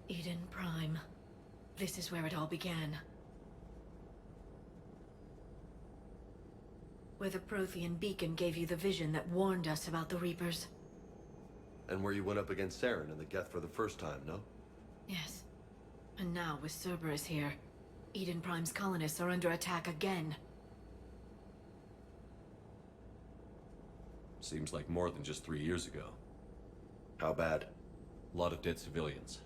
Eden Prime. This is where it all began. Where the Prothean beacon gave you the vision that warned us about the Reapers. And where you went up against Saren and the Geth for the first time, no? Yes. And now, with Cerberus here, Eden Prime's colonists are under attack again. Seems like more than just 3 years ago. How bad? A lot of dead civilians.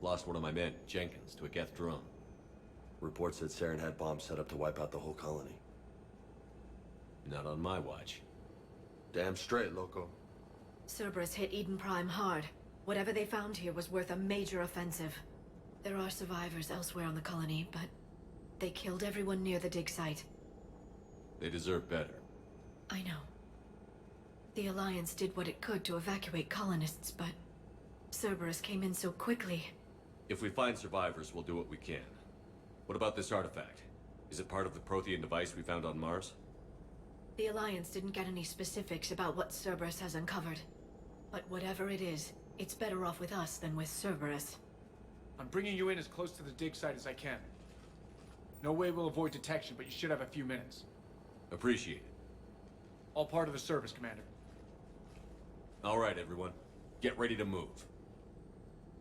Lost one of my men, Jenkins, to a Geth drone. Reports said Saren had bombs set up to wipe out the whole colony. Not on my watch. Damn straight, loco. Cerberus hit Eden Prime hard. Whatever they found here was worth a major offensive. There are survivors elsewhere on the colony, but they killed everyone near the dig site. They deserve better. I know. The Alliance did what it could to evacuate colonists, but Cerberus came in so quickly. If we find survivors, we'll do what we can. What about this artifact? Is it part of the Prothean device we found on Mars? The Alliance didn't get any specifics about what Cerberus has uncovered. But whatever it is, it's better off with us than with Cerberus. I'm bringing you in as close to the dig site as I can. No way we'll avoid detection, but you should have a few minutes. Appreciate it. All part of the service, Commander. All right, everyone. Get ready to move.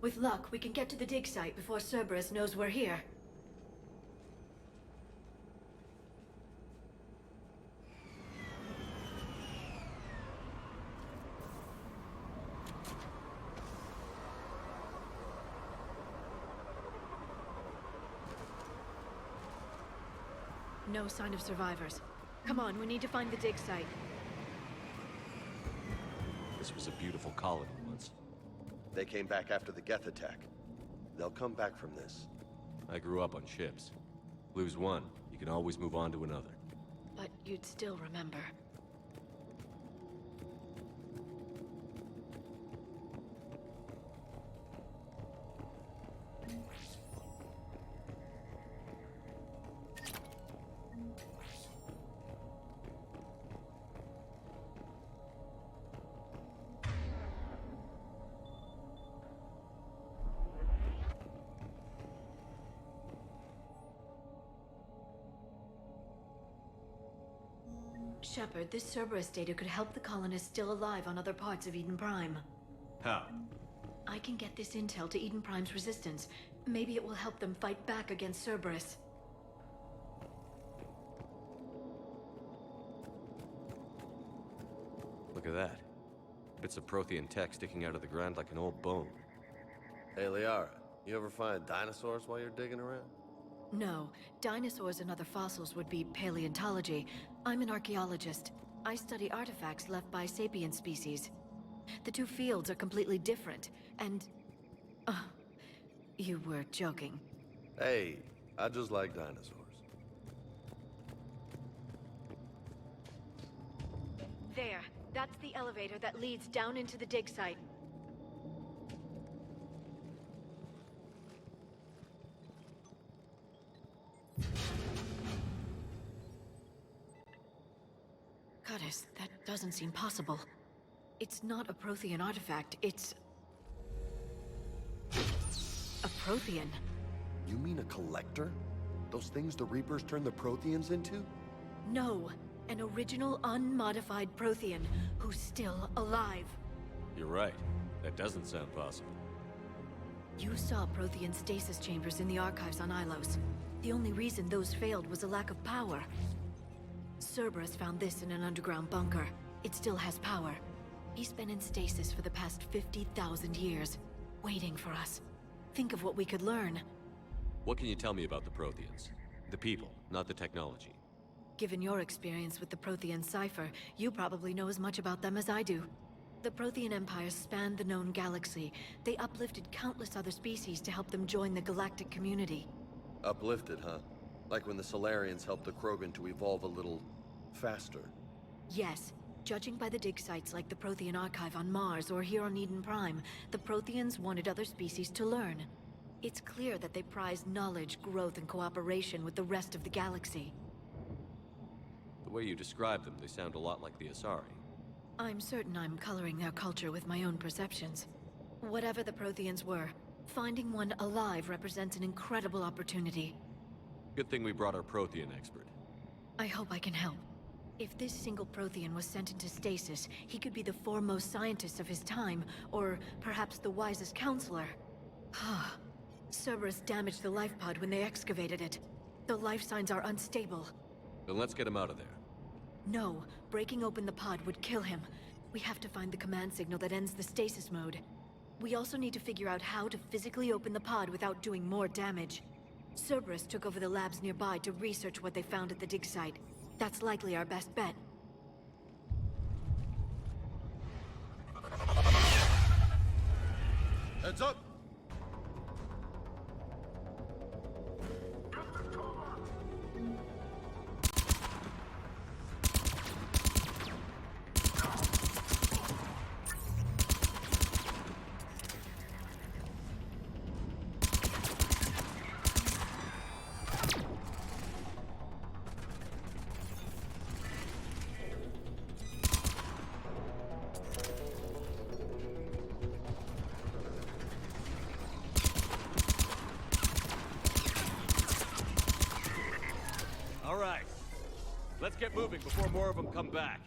With luck, we can get to the dig site before Cerberus knows we're here. No sign of survivors. Come on, we need to find the dig site. This was a beautiful colony once. They came back after the Geth attack. They'll come back from this. I grew up on ships. Lose one, you can always move on to another. But you'd still remember. Shepard, this Cerberus data could help the colonists still alive on other parts of Eden Prime. How? I can get this intel to Eden Prime's resistance. Maybe it will help them fight back against Cerberus. Look at that. Bits of Prothean tech sticking out of the ground like an old bone. Hey, Liara, you ever find dinosaurs while you're digging around? No, dinosaurs and other fossils would be paleontology. I'm an archaeologist. I study artifacts left by sapient species. The two fields are completely different, and... You were joking. Hey, I just like dinosaurs. There. That's the elevator that leads down into the dig site. Goddess, that doesn't seem possible. It's not a Prothean artifact, it's... a Prothean. You mean a collector? Those things the Reapers turned the Protheans into? No, an original unmodified Prothean who's still alive. You're right. That doesn't sound possible. You saw Prothean stasis chambers in the archives on Ilos. The only reason those failed was a lack of power. Cerberus found this in an underground bunker. It still has power. He's been in stasis for the past 50,000 years, waiting for us. Think of what we could learn. What can you tell me about the Protheans? The people, not the technology. Given your experience with the Prothean cipher, you probably know as much about them as I do. The Prothean empires spanned the known galaxy. They uplifted countless other species to help them join the galactic community. Uplifted, huh? Like when the Solarians helped the Krogan to evolve a little faster. Yes. Judging by the dig sites like the Prothean Archive on Mars or here on Eden Prime, the Protheans wanted other species to learn. It's clear that they prize knowledge, growth, and cooperation with the rest of the galaxy. The way you describe them, they sound a lot like the Asari. I'm certain I'm coloring their culture with my own perceptions. Whatever the Protheans were, finding one alive represents an incredible opportunity. Good thing we brought our Prothean expert. I hope I can help. If this single Prothean was sent into stasis, he could be the foremost scientist of his time, or perhaps the wisest counselor. Cerberus damaged the life pod when they excavated it. The life signs are unstable. Then let's get him out of there. No, breaking open the pod would kill him. We have to find the command signal that ends the stasis mode. We also need to figure out how to physically open the pod without doing more damage. Cerberus took over the labs nearby to research what they found at the dig site. That's likely our best bet. Heads up! All right. Let's get moving before more of them come back.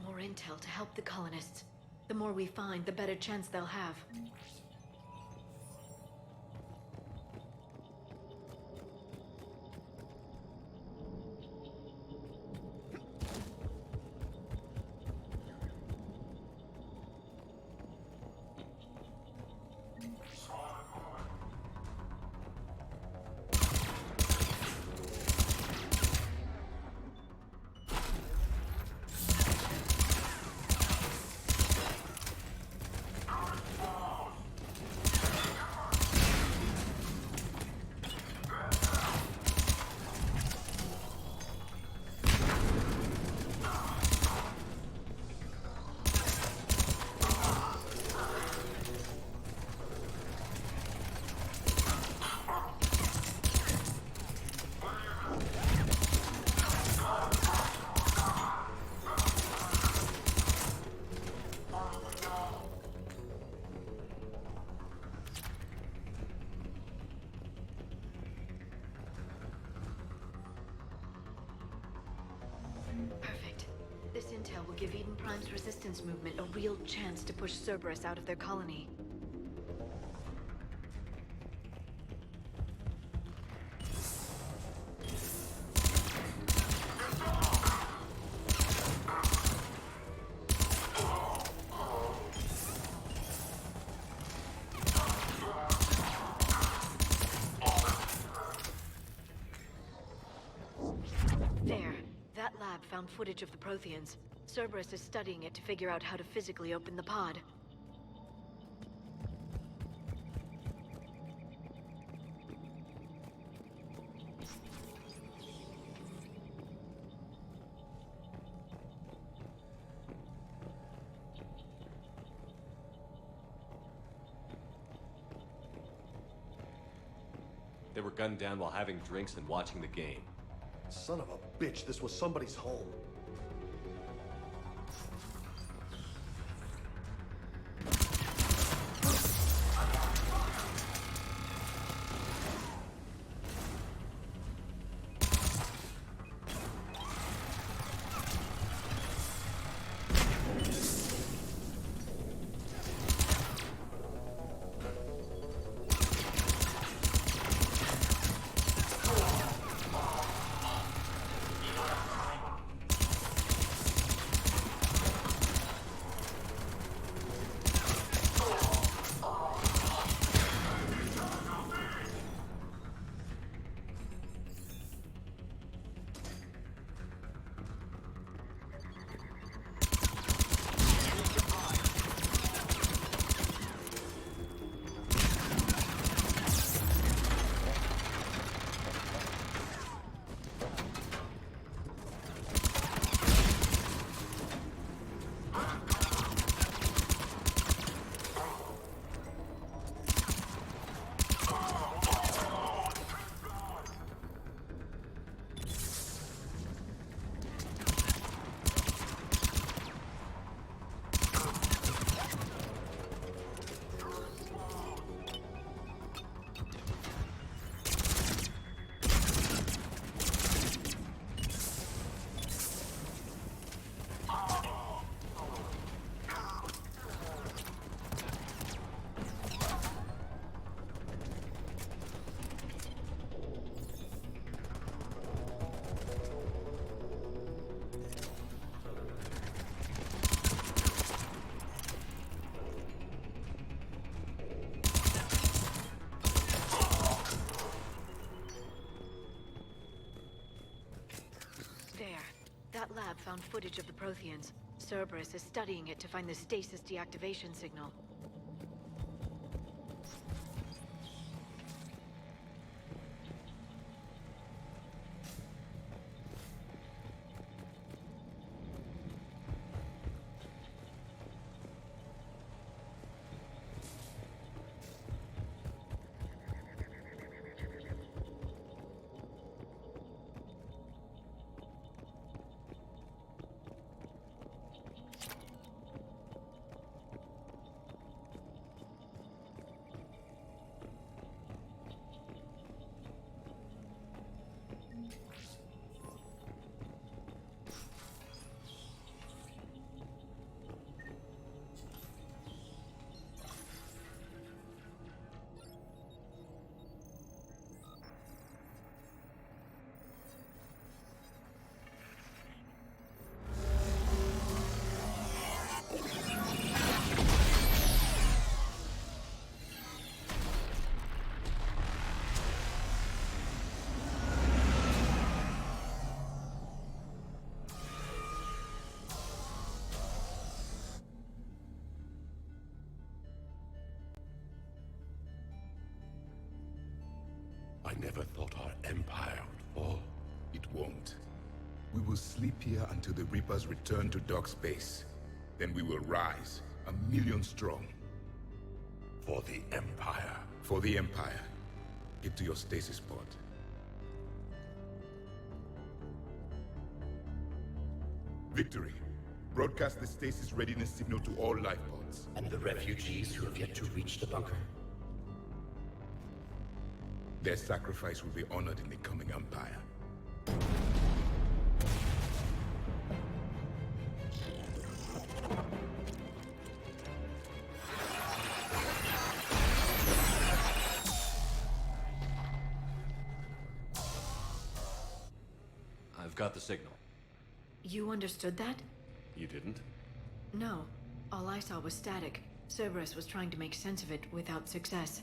More intel to help the colonists. The more we find, the better chance they'll have. Perfect. This intel will give Eden Prime's resistance movement a real chance to push Cerberus out of their colony. found footage of the Protheans. Cerberus is studying it to figure out how to physically open the pod. They were gunned down while having drinks and watching the game. Son of a bitch, this was somebody's home. That lab found footage of the Protheans. Cerberus is studying it to find the stasis deactivation signal. I never thought our empire would fall. It won't. We will sleep here until the Reapers return to dark space. Then we will rise, 1,000,000 strong. For the Empire. For the Empire. Get to your stasis pod. Victory. Broadcast the stasis readiness signal to all life pods. And the refugees who have yet to reach the bunker? Their sacrifice will be honored in the coming Empire. I've got the signal. You understood that? You didn't? No. All I saw was static. Cerberus was trying to make sense of it without success.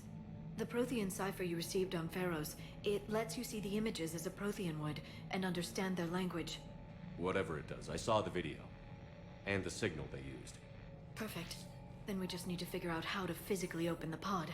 The Prothean cipher you received on Pharaohs, it lets you see the images as a Prothean would, and understand their language. Whatever it does, I saw the video. And the signal they used. Perfect. Then we just need to figure out how to physically open the pod.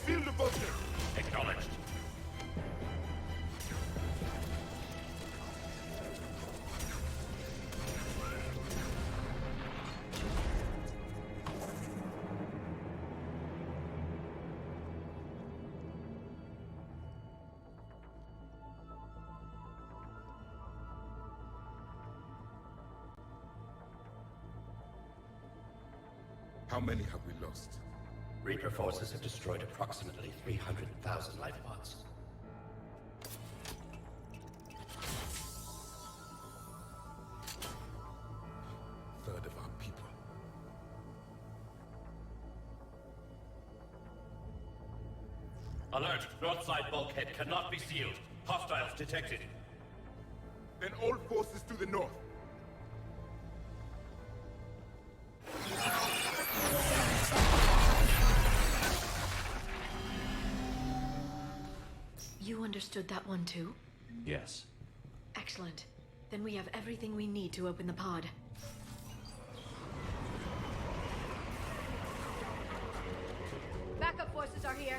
Seal the bunker! Acknowledged. How many have we lost? Reaper forces have destroyed approximately 300,000 life pods. Third of our people. Alert! North side bulkhead cannot be sealed. Hostiles detected. Then all forces to the north. You understood that one too? Yes. Excellent. Then we have everything we need to open the pod. Backup forces are here.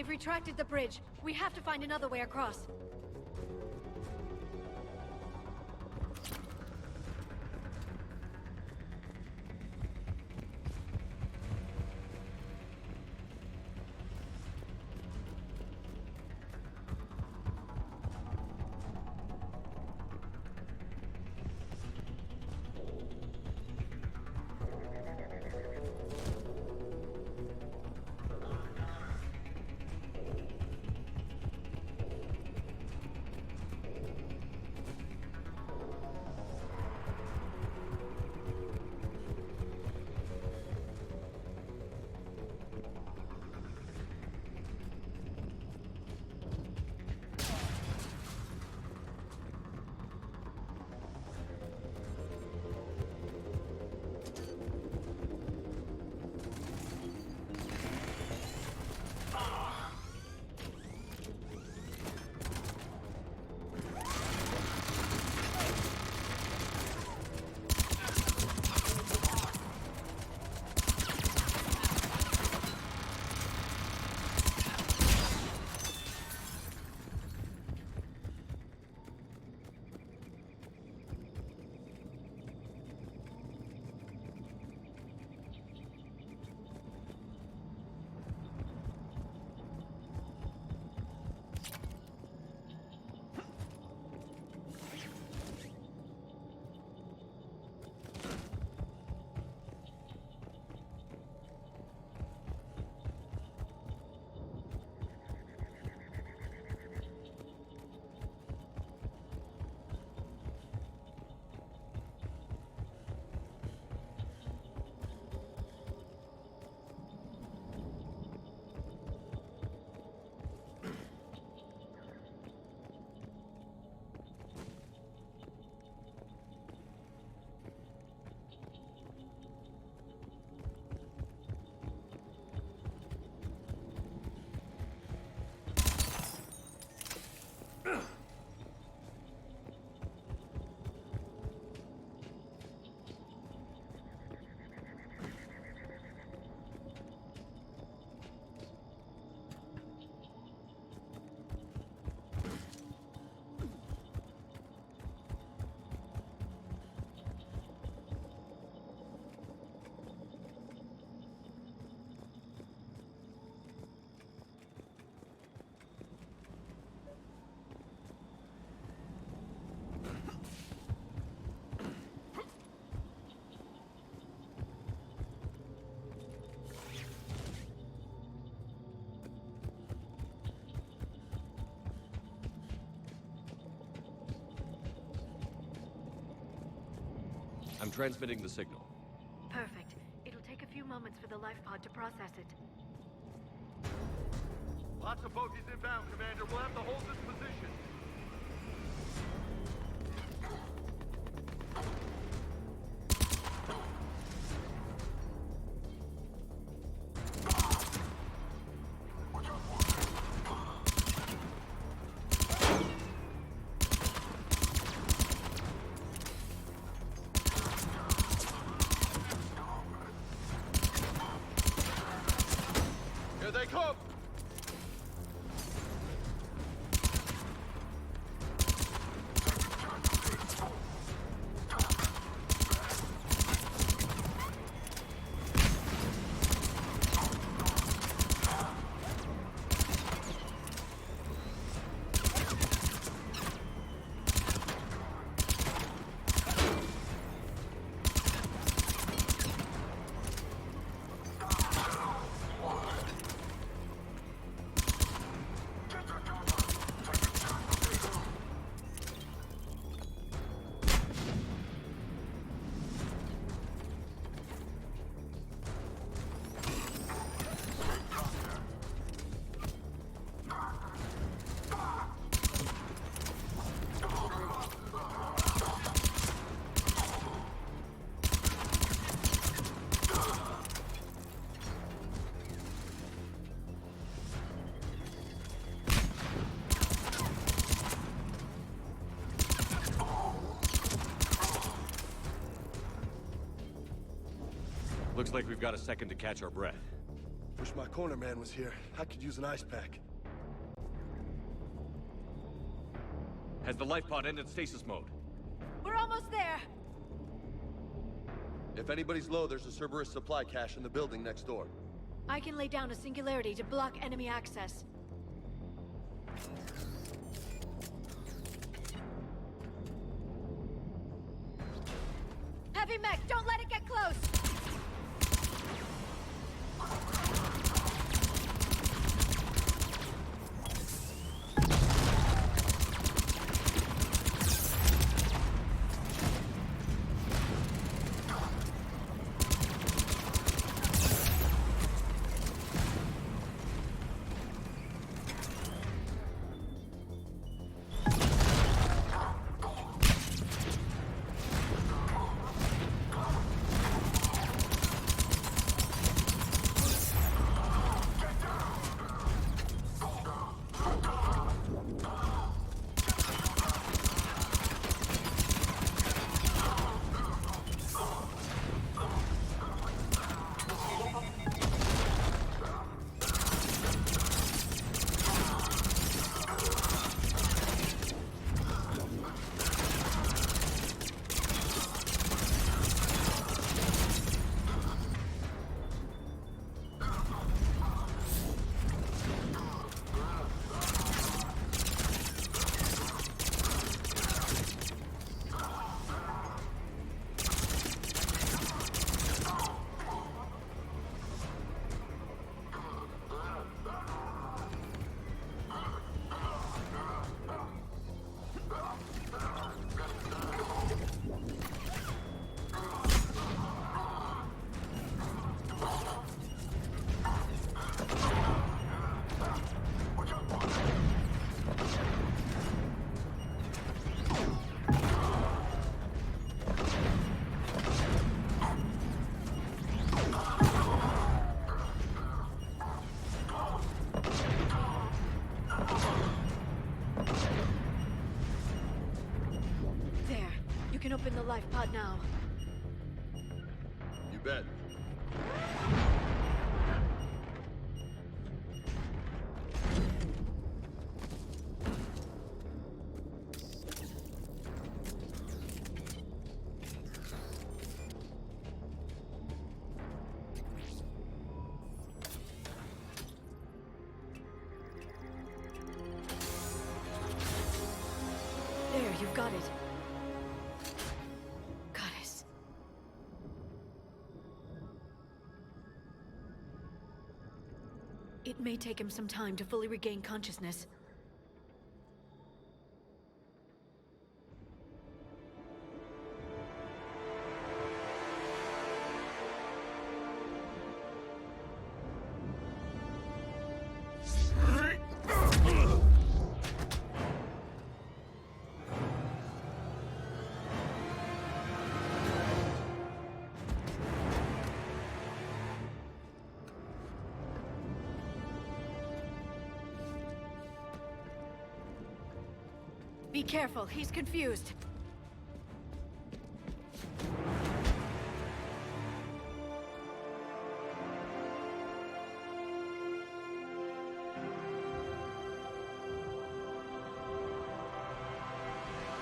They've retracted the bridge. We have to find another way across. I'm transmitting the signal. Perfect. It'll take a few moments for the life pod to process it. Lots of bogies inbound, Commander. We'll have to hold this position. Here they come! Looks like we've got a second to catch our breath. Wish my corner man was here. I could use an ice pack. Has the life pod ended stasis mode? We're almost there! If anybody's low, there's a Cerberus supply cache in the building next door. I can lay down a singularity to block enemy access. Heavy mech, don't let it get close! Can open the life pod now. You bet. There, you've got it. It may take him some time to fully regain consciousness. Be careful, he's confused.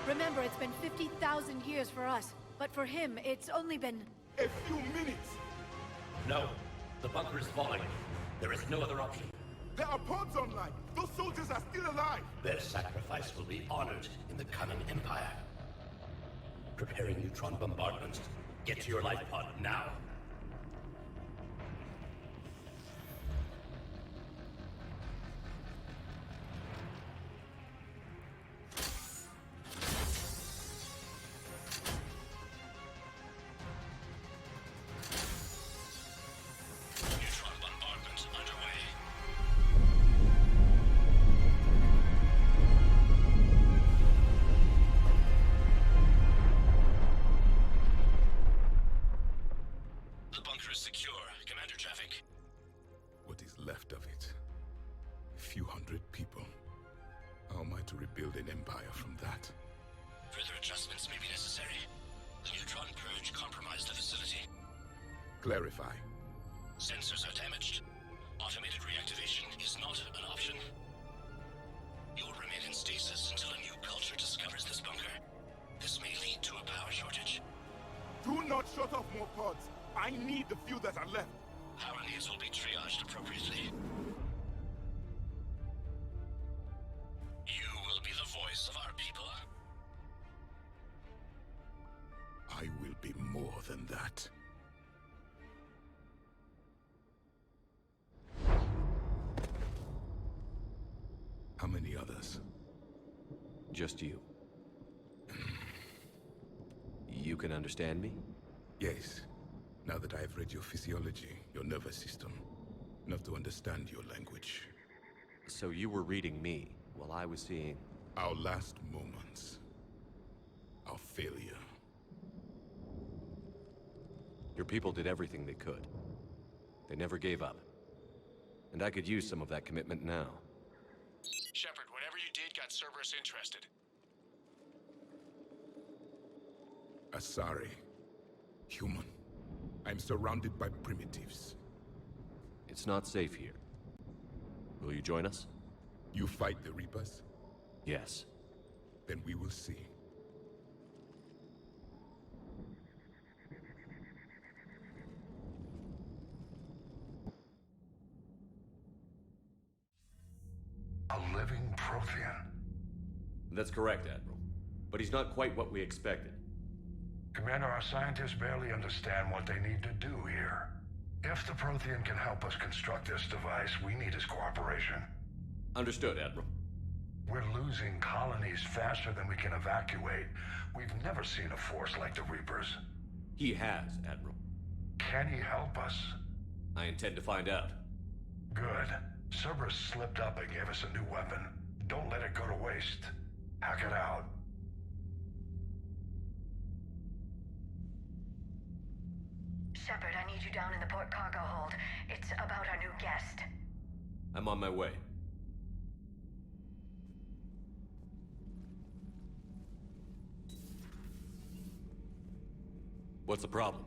Remember, it's been 50,000 years for us, but for him, it's only been... A few minutes! No. The bunker is falling. There is no other option. There are pods online! Those soldiers are still alive! Their sacrifice will be honored in the coming Empire. Preparing neutron bombardment. Get to your life pod now. Neutron bombardment underway. The bunker is secure. Commander traffic. What is left of it? A few hundred people. How am I to rebuild an empire from that? Further adjustments may be necessary. The neutron purge compromised the facility. Clarify. Sensors are damaged. Automated reactivation is not an option. You'll remain in stasis until a new culture discovers this bunker. This may lead to a power shortage. Do not shut off more pods. I need the few that are left. Power needs will be triaged appropriately. You will be the voice of our people. I will be more than that. How many others? Just you. You can understand me? Yes. Now that I've read your physiology, your nervous system, enough to understand your language. So you were reading me while I was seeing... Our last moments. Our failure. Your people did everything they could. They never gave up. And I could use some of that commitment now. Shepard, whatever you did got Cerberus interested. Asari. Human. I'm surrounded by primitives. It's not safe here. Will you join us? You fight the Reapers? Yes. Then we will see. A living Prothean. That's correct, Admiral. But he's not quite what we expected. Commander, our scientists barely understand what they need to do here. If the Prothean can help us construct this device, we need his cooperation. Understood, Admiral. We're losing colonies faster than we can evacuate. We've never seen a force like the Reapers. He has, Admiral. Can he help us? I intend to find out. Good. Cerberus slipped up and gave us a new weapon. Don't let it go to waste. Hack it out. Shepard, I need you down in the port cargo hold. It's about our new guest. I'm on my way. What's the problem?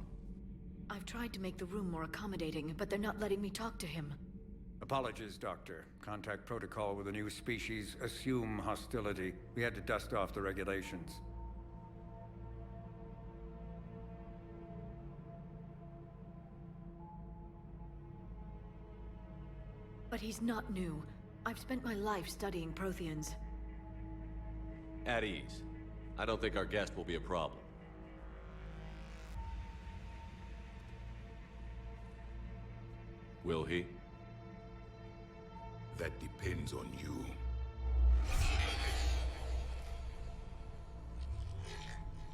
I've tried to make the room more accommodating, but they're not letting me talk to him. Apologies, Doctor. Contact protocol with a new species. Assume hostility. We had to dust off the regulations. But he's not new. I've spent my life studying Protheans. At ease. I don't think our guest will be a problem. Will he? That depends on you.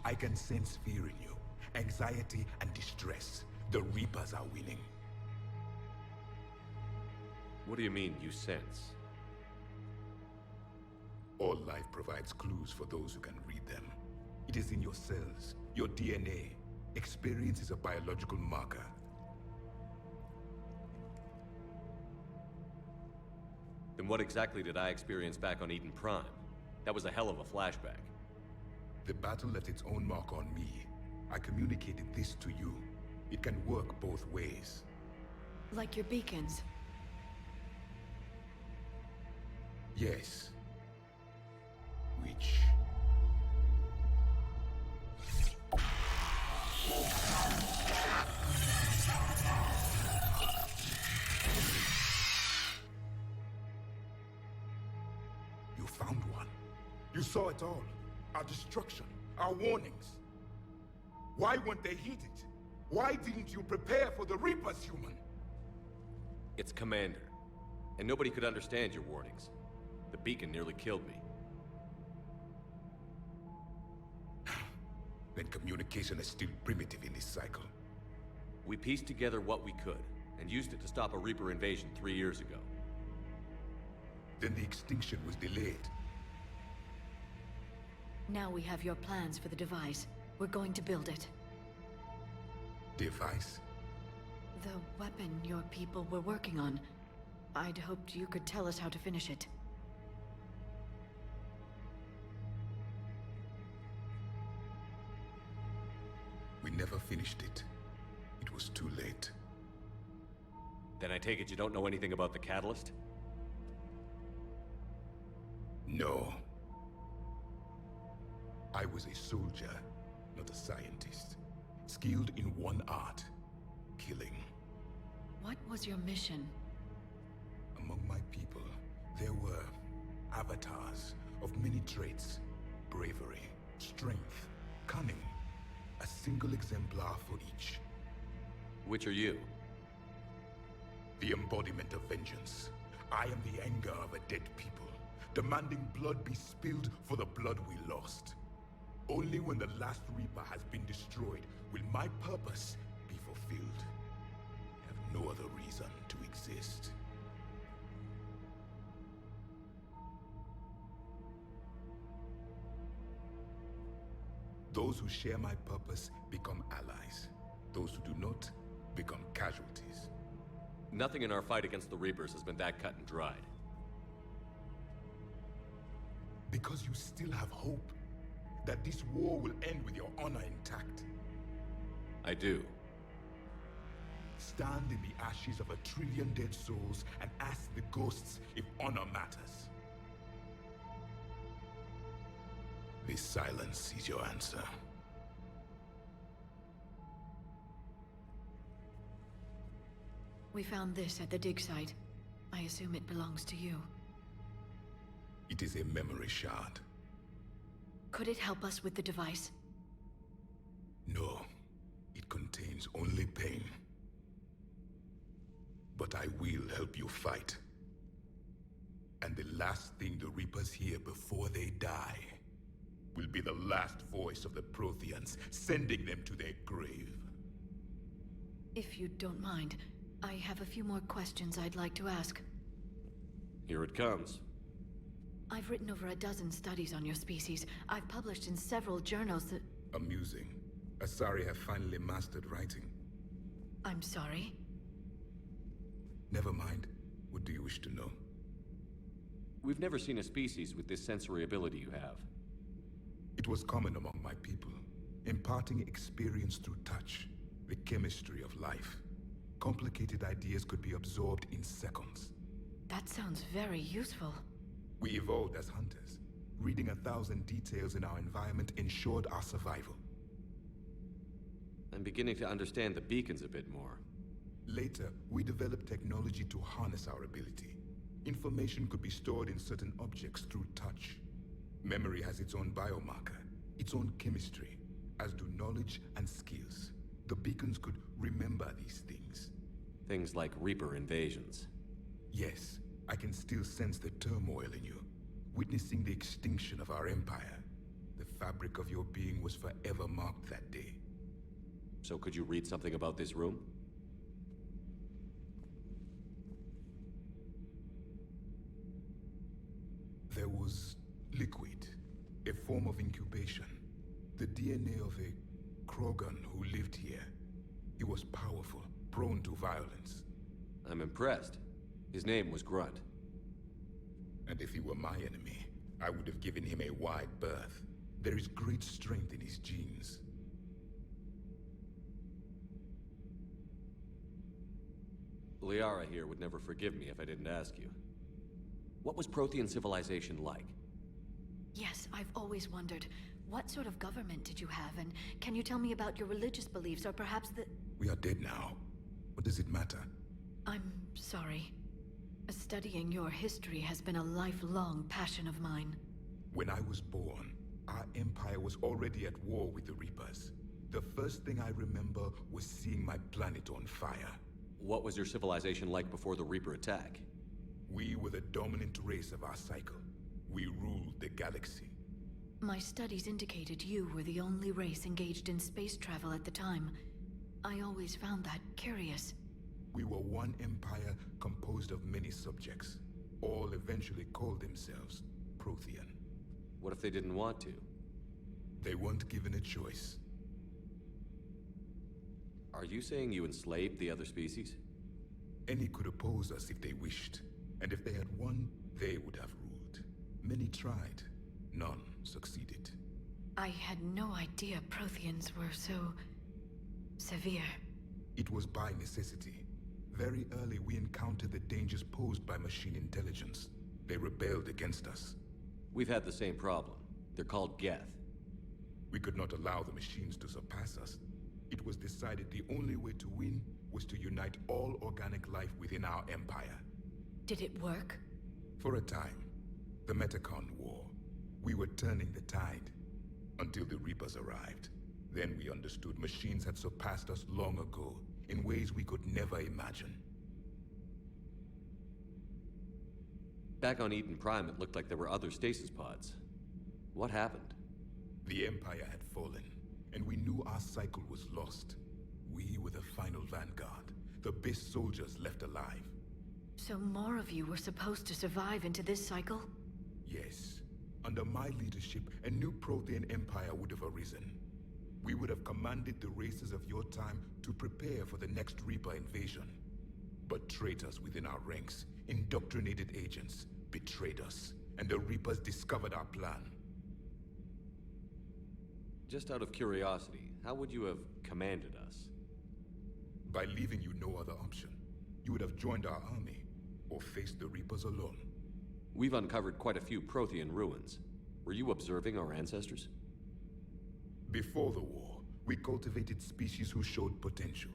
I can sense fear in you. Anxiety and distress. The Reapers are winning. What do you mean, you sense? All life provides clues for those who can read them. It is in your cells, your DNA. Experience is a biological marker. Then what exactly did I experience back on Eden Prime? That was a hell of a flashback. The battle left its own mark on me. I communicated this to you. It can work both ways. Like your beacons. Yes. Which... You found one. You saw it all. Our destruction, our warnings. Why weren't they heeded? Why didn't you prepare for the Reapers, human? It's Commander. And nobody could understand your warnings. The beacon nearly killed me. Then communication is still primitive in this cycle. We pieced together what we could, and used it to stop a Reaper invasion 3 years ago. Then the extinction was delayed. Now we have your plans for the device. We're going to build it. Device? The weapon your people were working on. I'd hoped you could tell us how to finish it. We never finished it. It was too late. Then I take it you don't know anything about the catalyst? No. I was a soldier, not a scientist. Skilled in one art, killing. What was your mission? Among my people, there were avatars of many traits. Bravery, strength, cunning. A single exemplar for each. Which are you? The embodiment of vengeance. I am the anger of a dead people, demanding blood be spilled for the blood we lost. Only when the last Reaper has been destroyed will my purpose be fulfilled. I have no other reason to exist. Those who share my purpose become allies. Those who do not become casualties. Nothing in our fight against the Reapers has been that cut and dried. Because you still have hope that this war will end with your honor intact. I do. Stand in the ashes of 1 trillion dead souls and ask the ghosts if honor matters. This silence is your answer. We found this at the dig site. I assume it belongs to you. It is a memory shard. Could it help us with the device? No, it contains only pain. But I will help you fight. And the last thing the Reapers hear before they die will be the last voice of the Protheans, sending them to their grave. If you don't mind, I have a few more questions I'd like to ask. Here it comes. I've written over a dozen studies on your species. I've published in several journals that... Amusing. Asari have finally mastered writing. I'm sorry? Never mind. What do you wish to know? We've never seen a species with this sensory ability you have. It was common among my people, imparting experience through touch, the chemistry of life. Complicated ideas could be absorbed in seconds. That sounds very useful. We evolved as hunters. Reading 1,000 details in our environment ensured our survival. I'm beginning to understand the beacons a bit more. Later, we developed technology to harness our ability. Information could be stored in certain objects through touch. Memory has its own biomarker, its own chemistry, as do knowledge and skills. The beacons could remember these things. Things like Reaper invasions. Yes, I can still sense the turmoil in you, witnessing the extinction of our empire. The fabric of your being was forever marked that day. So could you read something about this room? There was liquid, a form of incubation. The DNA of a Krogan who lived here. He was powerful, prone to violence. I'm impressed. His name was Grunt. And if he were my enemy, I would have given him a wide berth. There is great strength in his genes. Liara here would never forgive me if I didn't ask you. What was Prothean civilization like? Yes, I've always wondered. What sort of government did you have, and can you tell me about your religious beliefs, or perhaps the... We are dead now. What does it matter? I'm sorry. Studying your history has been a lifelong passion of mine. When I was born, our empire was already at war with the Reapers. The first thing I remember was seeing my planet on fire. What was your civilization like before the Reaper attack? We were the dominant race of our cycle. We ruled the galaxy. My studies indicated you were the only race engaged in space travel at the time. I always found that curious. We were one empire composed of many subjects. All eventually called themselves Prothean. What if they didn't want to? They weren't given a choice. Are you saying you enslaved the other species? Any could oppose us if they wished. And if they had won, they would have ruled. Many tried. None succeeded. I had no idea Protheans were so... severe. It was by necessity. Very early, we encountered the dangers posed by machine intelligence. They rebelled against us. We've had the same problem. They're called Geth. We could not allow the machines to surpass us. It was decided the only way to win was to unite all organic life within our empire. Did it work? For a time, the Metacon War, we were turning the tide until the Reapers arrived. Then we understood machines had surpassed us long ago in ways we could never imagine. Back on Eden Prime, it looked like there were other stasis pods. What happened? The Empire had fallen, and we knew our cycle was lost. We were the final vanguard, the best soldiers left alive. So more of you were supposed to survive into this cycle? Yes. Under my leadership, a new Prothean empire would have arisen. We would have commanded the races of your time to prepare for the next Reaper invasion. But traitors within our ranks, indoctrinated agents, betrayed us, and the Reapers discovered our plan. Just out of curiosity, how would you have commanded us? By leaving you no other option. You would have joined our army, or faced the Reapers alone. We've uncovered quite a few Prothean ruins. Were you observing our ancestors? Before the war, we cultivated species who showed potential.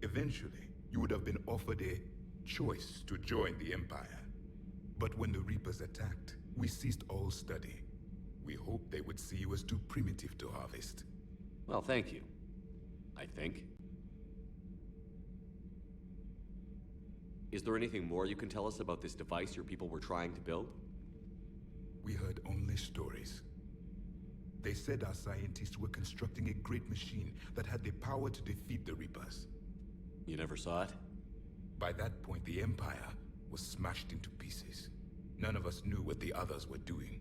Eventually, you would have been offered a choice to join the Empire. But when the Reapers attacked, we ceased all study. We hoped they would see you as too primitive to harvest. Well, thank you. I think. Is there anything more you can tell us about this device your people were trying to build? We heard only stories. They said our scientists were constructing a great machine that had the power to defeat the Reapers. You never saw it? By that point, the Empire was smashed into pieces. None of us knew what the others were doing.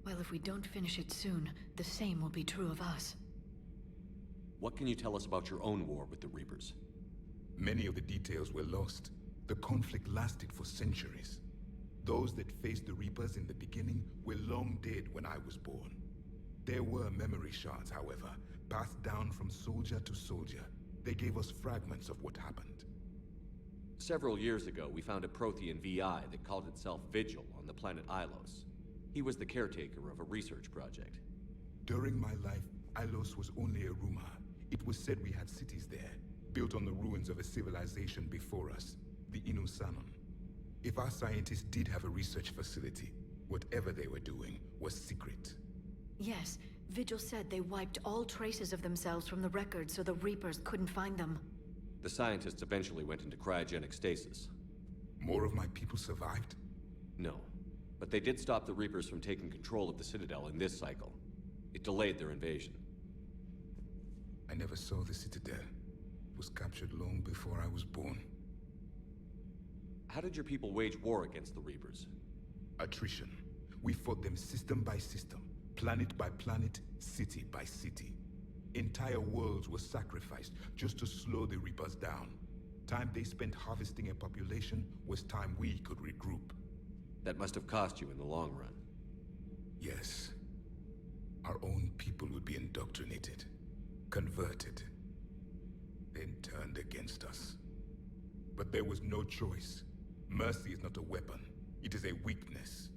Well, if we don't finish it soon, the same will be true of us. What can you tell us about your own war with the Reapers? Many of the details were lost. The conflict lasted for centuries. Those that faced the Reapers in the beginning were long dead when I was born. There were memory shards, however, passed down from soldier to soldier. They gave us fragments of what happened. Several years ago, we found a Prothean VI that called itself Vigil on the planet Ilos. He was the caretaker of a research project. During my life, Ilos was only a rumor. It was said we had cities there, built on the ruins of a civilization before us, the Inusanon. If our scientists did have a research facility, whatever they were doing was secret. Yes, Vigil said they wiped all traces of themselves from the records so the Reapers couldn't find them. The scientists eventually went into cryogenic stasis. More of my people survived? No, but they did stop the Reapers from taking control of the Citadel in this cycle. It delayed their invasion. I never saw the Citadel. It was captured long before I was born. How did your people wage war against the Reapers? Attrition. We fought them system by system, planet by planet, city by city. Entire worlds were sacrificed just to slow the Reapers down. Time they spent harvesting a population was time we could regroup. That must have cost you in the long run. Yes. Our own people would be indoctrinated, converted, then turned against us. But there was no choice. Mercy is not a weapon. It is a weakness.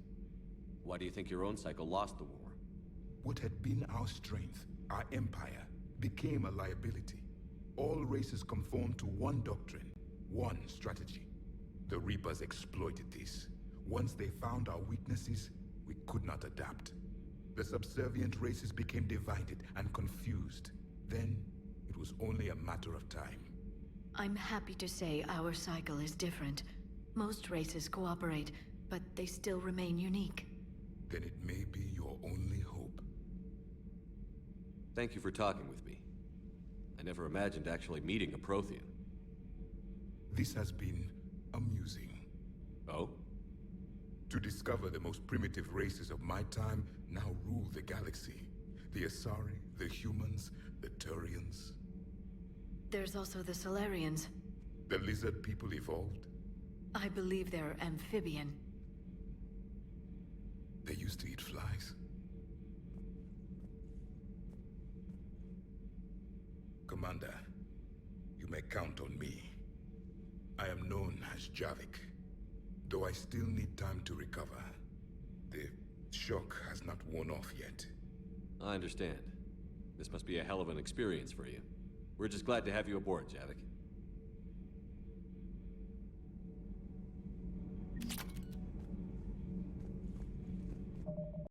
Why do you think your own cycle lost the war? What had been our strength, our empire, became a liability. All races conformed to one doctrine, one strategy. The Reapers exploited this. Once they found our weaknesses, we could not adapt. The subservient races became divided and confused. Then, it was only a matter of time. I'm happy to say our cycle is different. Most races cooperate, but they still remain unique. Then it may be your only hope. Thank you for talking with me. I never imagined actually meeting a Prothean. This has been amusing. Oh? To discover the most primitive races of my time now rule the galaxy. The Asari, the humans, the Turians. There's also the Solarians. The lizard people evolved. I believe they're amphibian. They used to eat flies. Commander, you may count on me. I am known as Javik, though I still need time to recover. The shock has not worn off yet. I understand. This must be a hell of an experience for you. We're just glad to have you aboard, Javik.